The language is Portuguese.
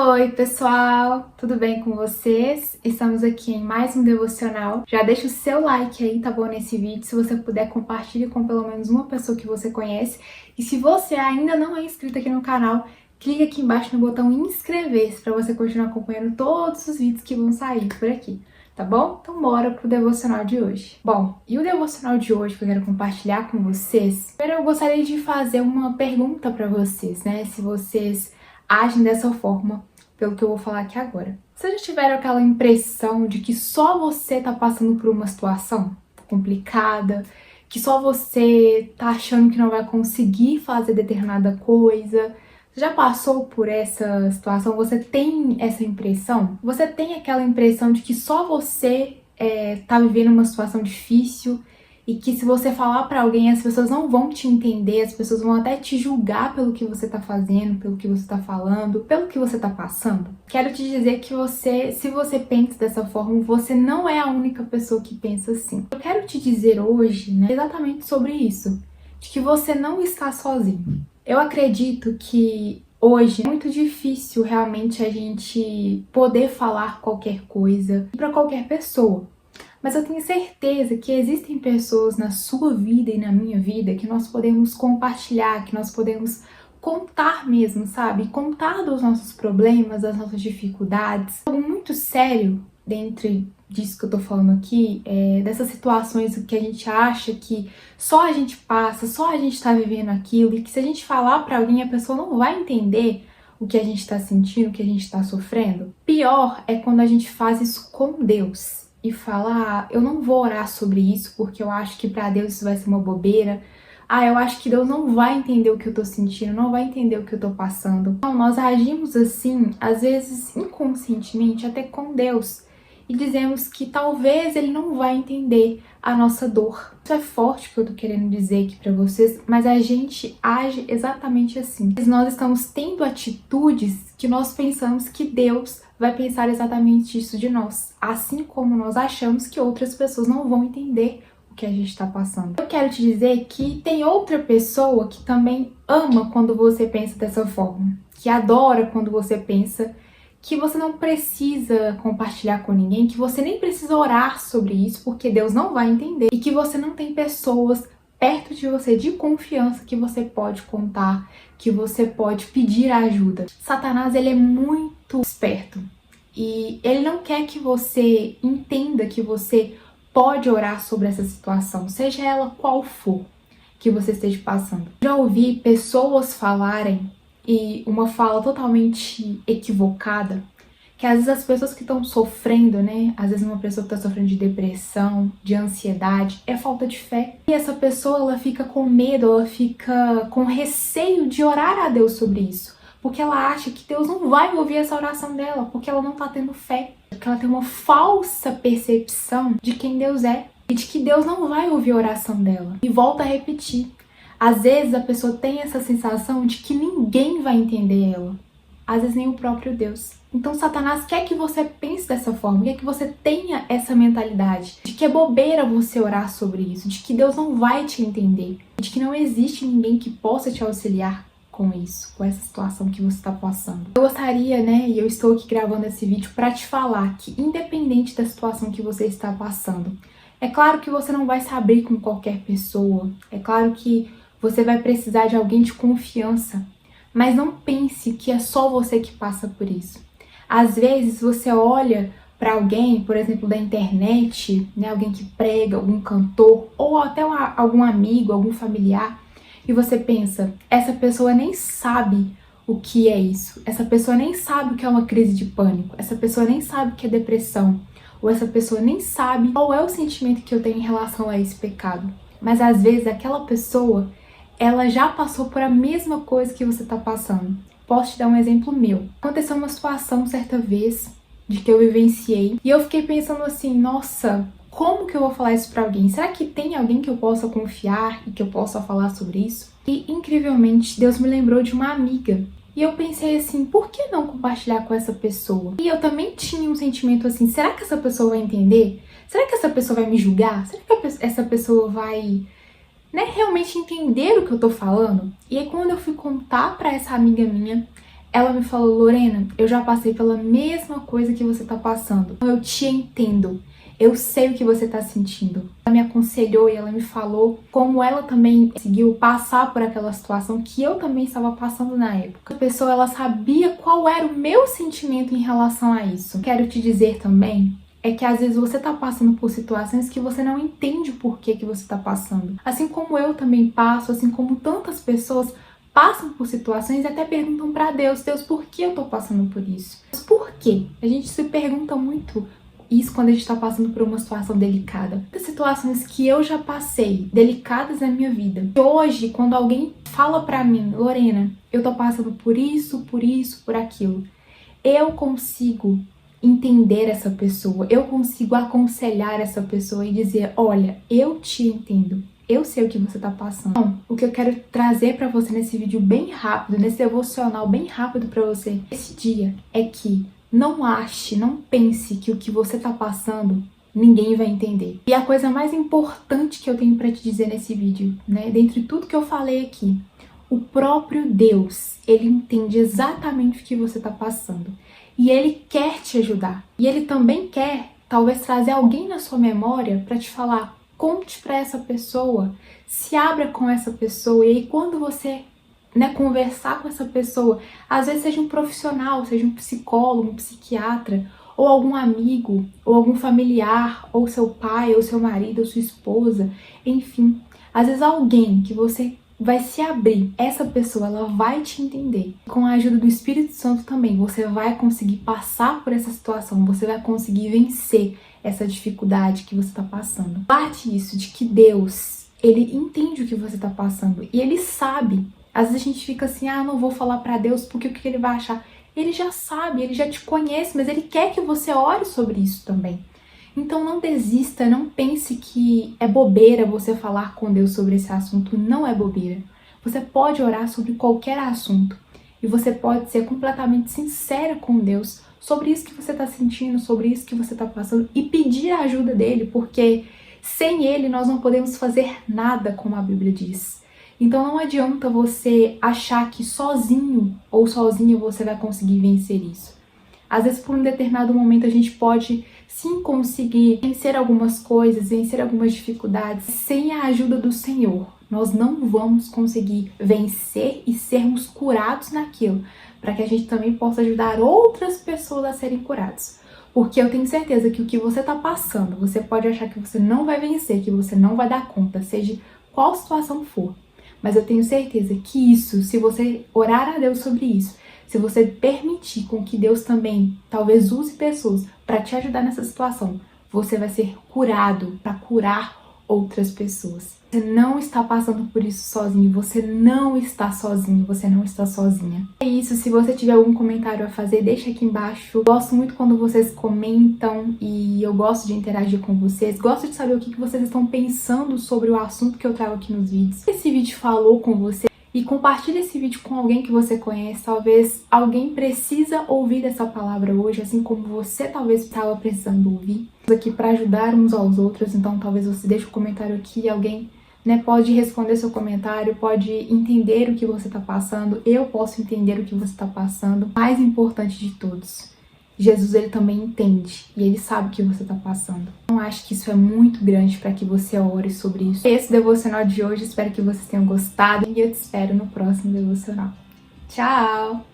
Oi, pessoal! Tudo bem com vocês? Estamos aqui em mais um devocional. Já deixa o seu like aí, tá bom, nesse vídeo. Se você puder, compartilhe com pelo menos uma pessoa que você conhece. E se você ainda não é inscrito aqui no canal, clique aqui embaixo no botão inscrever-se para você continuar acompanhando todos os vídeos que vão sair por aqui. Tá bom? Então bora pro devocional de hoje. Bom, e o devocional de hoje que eu quero compartilhar com vocês, primeiro eu gostaria de fazer uma pergunta para vocês, né? Se vocês agem dessa forma, pelo que eu vou falar aqui agora. Vocês já tiveram aquela impressão de que só você tá passando por uma situação complicada, que só você tá achando que não vai conseguir fazer determinada coisa? Você já passou por essa situação? Você tem essa impressão? Você tem aquela impressão de que só você tá vivendo uma situação difícil e que se você falar pra alguém, as pessoas não vão te entender, as pessoas vão até te julgar pelo que você tá fazendo, pelo que você tá falando, pelo que você tá passando? Quero te dizer que se você pensa dessa forma, você não é a única pessoa que pensa assim. Eu quero te dizer hoje, né, exatamente sobre isso, de que você não está sozinho. Eu acredito que hoje é muito difícil realmente a gente poder falar qualquer coisa para qualquer pessoa. Mas eu tenho certeza que existem pessoas na sua vida e na minha vida que nós podemos compartilhar, que nós podemos contar mesmo, sabe? Contar dos nossos problemas, das nossas dificuldades. Algo muito sério dentro disso que eu tô falando aqui, dessas situações que a gente acha que só a gente passa, só a gente tá vivendo aquilo, e que se a gente falar pra alguém, a pessoa não vai entender o que a gente tá sentindo, o que a gente tá sofrendo. Pior é quando a gente faz isso com Deus e fala, eu não vou orar sobre isso porque eu acho que pra Deus isso vai ser uma bobeira. Eu acho que Deus não vai entender o que eu tô sentindo, não vai entender o que eu tô passando. Então, nós agimos assim, às vezes inconscientemente, até com Deus, e dizemos que talvez Ele não vai entender a nossa dor. Isso é forte o que eu tô querendo dizer aqui pra vocês, mas a gente age exatamente assim. Nós estamos tendo atitudes que nós pensamos que Deus vai pensar exatamente isso de nós, assim como nós achamos que outras pessoas não vão entender o que a gente está passando. Eu quero te dizer que tem outra pessoa que também ama quando você pensa dessa forma, que adora quando você pensa que você não precisa compartilhar com ninguém, que você nem precisa orar sobre isso, porque Deus não vai entender, e que você não tem pessoas perto de você de confiança que você pode contar, que você pode pedir ajuda. Satanás, ele é muito esperto e ele não quer que você entenda que você pode orar sobre essa situação, seja ela qual for que você esteja passando. Já ouvi pessoas falarem, e uma fala totalmente equivocada, que às vezes as pessoas que estão sofrendo, né? Às vezes uma pessoa que está sofrendo de depressão, de ansiedade, é falta de fé. E essa pessoa, ela fica com medo, ela fica com receio de orar a Deus sobre isso. Porque ela acha que Deus não vai ouvir essa oração dela, porque ela não está tendo fé. Porque ela tem uma falsa percepção de quem Deus é e de que Deus não vai ouvir a oração dela. E volta a repetir. Às vezes a pessoa tem essa sensação de que ninguém vai entender ela. Às vezes nem o próprio Deus. Então Satanás quer que você pense dessa forma, quer que você tenha essa mentalidade de que é bobeira você orar sobre isso, de que Deus não vai te entender, de que não existe ninguém que possa te auxiliar com isso, com essa situação que você está passando. Eu gostaria, né, e eu estou aqui gravando esse vídeo para te falar que independente da situação que você está passando, é claro que você não vai se abrir com qualquer pessoa, é claro que você vai precisar de alguém de confiança, mas não pense que é só você que passa por isso. Às vezes você olha para alguém, por exemplo, da internet, né, alguém que prega, algum cantor, ou até algum amigo, algum familiar, e você pensa, essa pessoa nem sabe o que é isso, essa pessoa nem sabe o que é uma crise de pânico, essa pessoa nem sabe o que é depressão, ou essa pessoa nem sabe qual é o sentimento que eu tenho em relação a esse pecado. Mas às vezes aquela pessoa, ela já passou por a mesma coisa que você está passando. Posso te dar um exemplo meu. Aconteceu uma situação certa vez de que eu vivenciei e eu fiquei pensando assim, nossa, como que eu vou falar isso pra alguém? Será que tem alguém que eu possa confiar e que eu possa falar sobre isso? E incrivelmente, Deus me lembrou de uma amiga. E eu pensei assim, por que não compartilhar com essa pessoa? E eu também tinha um sentimento assim, será que essa pessoa vai entender? Será que essa pessoa vai me julgar? Será que essa pessoa vai realmente entender o que eu tô falando? E aí quando eu fui contar pra essa amiga minha, Ela me falou: Lorena, eu já passei pela mesma coisa que você tá passando. Eu te entendo. Eu sei o que você tá sentindo. Ela me aconselhou e ela me falou como ela também conseguiu passar por aquela situação que eu também estava passando na época. A pessoa, ela sabia qual era o meu sentimento em relação a isso. Quero te dizer também é que às vezes você tá passando por situações que você não entende o porquê que você tá passando. Assim como eu também passo, assim como tantas pessoas passam por situações e até perguntam pra Deus: Deus, por que eu tô passando por isso? Mas por quê? A gente se pergunta muito isso quando a gente tá passando por uma situação delicada. Muitas situações que eu já passei, delicadas na minha vida. E hoje, quando alguém fala pra mim: Lorena, eu tô passando por isso, por aquilo, eu consigo entender essa pessoa, eu consigo aconselhar essa pessoa e dizer: olha, eu te entendo. Eu sei o que você tá passando. Então, o que eu quero trazer pra você nesse vídeo bem rápido, nesse devocional bem rápido pra você esse dia, é que não ache, não pense que o que você tá passando ninguém vai entender. E a coisa mais importante que eu tenho pra te dizer nesse vídeo, né, dentre tudo que eu falei aqui, o próprio Deus, ele entende exatamente o que você tá passando. E ele quer te ajudar. E ele também quer, talvez, trazer alguém na sua memória pra te falar: conte pra essa pessoa, se abra com essa pessoa. E aí quando você, né, conversar com essa pessoa, às vezes seja um profissional, seja um psicólogo, um psiquiatra, ou algum amigo, ou algum familiar, ou seu pai, ou seu marido, ou sua esposa, enfim, às vezes alguém que você vai se abrir, essa pessoa, ela vai te entender. Com a ajuda do Espírito Santo também, você vai conseguir passar por essa situação, você vai conseguir vencer essa dificuldade que você está passando. Parte isso de que Deus, ele entende o que você está passando e ele sabe. Às vezes a gente fica assim: ah, não vou falar para Deus porque o que ele vai achar? Ele já sabe, ele já te conhece, mas ele quer que você ore sobre isso também. Então não desista, não pense que é bobeira você falar com Deus sobre esse assunto. Não é bobeira. Você pode orar sobre qualquer assunto e você pode ser completamente sincera com Deus sobre isso que você está sentindo, sobre isso que você está passando e pedir a ajuda dele, porque sem ele nós não podemos fazer nada, como a Bíblia diz. Então não adianta você achar que sozinho ou sozinha você vai conseguir vencer isso. Às vezes, por um determinado momento, a gente pode sim conseguir vencer algumas coisas, vencer algumas dificuldades. Sem a ajuda do Senhor, nós não vamos conseguir vencer e sermos curados naquilo, para que a gente também possa ajudar outras pessoas a serem curadas. Porque eu tenho certeza que o que você está passando, você pode achar que você não vai vencer, que você não vai dar conta, seja qual situação for. Mas eu tenho certeza que isso, se você orar a Deus sobre isso, se você permitir com que Deus também talvez use pessoas para te ajudar nessa situação, você vai ser curado para curar outras pessoas. Você não está passando por isso sozinho, você não está sozinho, você não está sozinha. É isso, se você tiver algum comentário a fazer, deixa aqui embaixo. Eu gosto muito quando vocês comentam e eu gosto de interagir com vocês. Gosto de saber o que vocês estão pensando sobre o assunto que eu trago aqui nos vídeos. Se esse vídeo falou com você, e compartilhe esse vídeo com alguém que você conhece. Talvez alguém precisa ouvir essa palavra hoje, assim como você talvez estava precisando ouvir. Estamos aqui para ajudar uns aos outros, então talvez você deixe um comentário aqui e alguém, né, pode responder seu comentário, pode entender o que você está passando. Eu posso entender o que você está passando. O mais importante de todos, Jesus, ele também entende e ele sabe o que você está passando. Então acho que isso é muito grande para que você ore sobre isso. Esse devocional de hoje, espero que vocês tenham gostado e eu te espero no próximo devocional. Tchau!